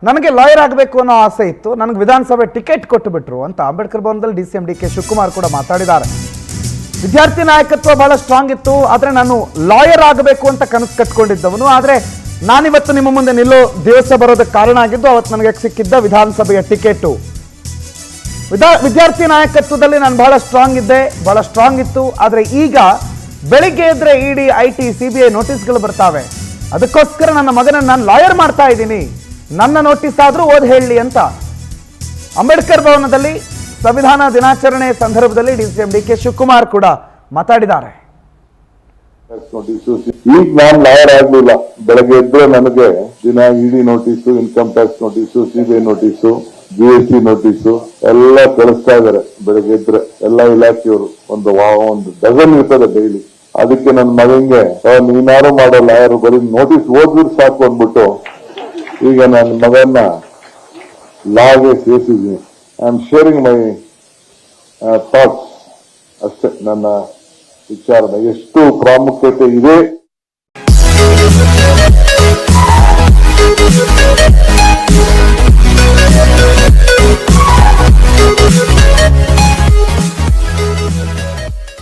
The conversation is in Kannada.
ನನಗೆ ಲಾಯರ್ ಆಗಬೇಕು ಅನ್ನೋ ಆಸೆ ಇತ್ತು, ನನಗೆ ವಿಧಾನಸಭೆ ಟಿಕೆಟ್ ಕೊಟ್ಟು ಬಿಟ್ರು ಅಂತ ಅಂಬೇಡ್ಕರ್ ಭವನದಲ್ಲಿ ಡಿಸಿಎಂ ಡಿಕೆ ಶಿವಕುಮಾರ್ ಕೂಡ ಮಾತಾಡಿದ್ದಾರೆ. ವಿದ್ಯಾರ್ಥಿ ನಾಯಕತ್ವ ಬಹಳ ಸ್ಟ್ರಾಂಗ್ ಇತ್ತು, ಆದರೆ ನಾನು ಲಾಯರ್ ಆಗಬೇಕು ಅಂತ ಕನಸು ಕಟ್ಕೊಂಡಿದ್ದವನು. ಆದರೆ ನಾನಿವತ್ತು ನಿಮ್ಮ ಮುಂದೆ ನಿಲ್ಲೋ ದಿವಸ ಬರೋದಕ್ಕೆ ಕಾರಣ ಆಗಿದ್ದು ಅವತ್ತು ನನಗೆ ಸಿಕ್ಕಿದ್ದ ವಿಧಾನಸಭೆಯ ಟಿಕೆಟು. ವಿದ್ಯಾರ್ಥಿ ನಾಯಕತ್ವದಲ್ಲಿ ನಾನು ಬಹಳ ಸ್ಟ್ರಾಂಗ್ ಇತ್ತು. ಆದರೆ ಈಗ ಬೆಳಿಗ್ಗೆ ಎದ್ರೆ ಇಡಿ, ಐಟಿ, ಸಿಬಿಐ ನೋಟಿಸ್ಗಳು ಬರ್ತಾವೆ. ಅದಕ್ಕೋಸ್ಕರ ನನ್ನ ಮಗನನ್ನು ನಾನು ಲಾಯರ್ ಮಾಡ್ತಾ ಇದ್ದೀನಿ, ನನ್ನ ನೋಟಿಸ್ ಆದ್ರೂ ಓದ್ ಹೇಳಲಿ ಅಂತ ಅಂಬೇಡ್ಕರ್ ಭವನದಲ್ಲಿ ಸಂವಿಧಾನ ದಿನಾಚರಣೆ ಸಂದರ್ಭದಲ್ಲಿ ಡಿಸಿಎಂ ಡಿಕೆ ಶಿವಕುಮಾರ್ ಕೂಡ ಮಾತಾಡಿದ್ದಾರೆ. ಈಗ ನಾನು ಲಾಯರ್ ಆಗ್ಲಿಲ್ಲ. ಬೆಳಗ್ಗೆ ಎದ್ರೆ ನನಗೆ ದಿನ ED notice, income tax notice, CBI notice, GST notice ಎಲ್ಲ ಕಳಿಸ್ತಾ ಇದಾರೆ. ಬೆಳಗ್ಗೆ ಎದ್ರೆ ಎಲ್ಲ ಇಲಾಖೆಯವರು ಒಂದು ಡಜನ್ ಇರ್ತದೆ ಡೈಲಿ. ಅದಕ್ಕೆ ನನ್ನ ಮಗಂಗೆ ನೀನಾರು ಮಾಡೋ ಲಾಯರ್ ಬರೀ ನೋಟಿಸ್ ಓದ್ಬಿಟ್ಟು ಸಾಕು ಅಂದ್ಬಿಟ್ಟು ಈಗ ನನ್ನ ಮಗನ್ನ ಲಾಗೆ ಸೇರಿಸಿದ್ದೀನಿ. I am sharing my thoughts ಅಷ್ಟೇ. ನನ್ನ ವಿಚಾರ ಎಷ್ಟು ಪ್ರಾಮುಖ್ಯತೆ ಇದೆ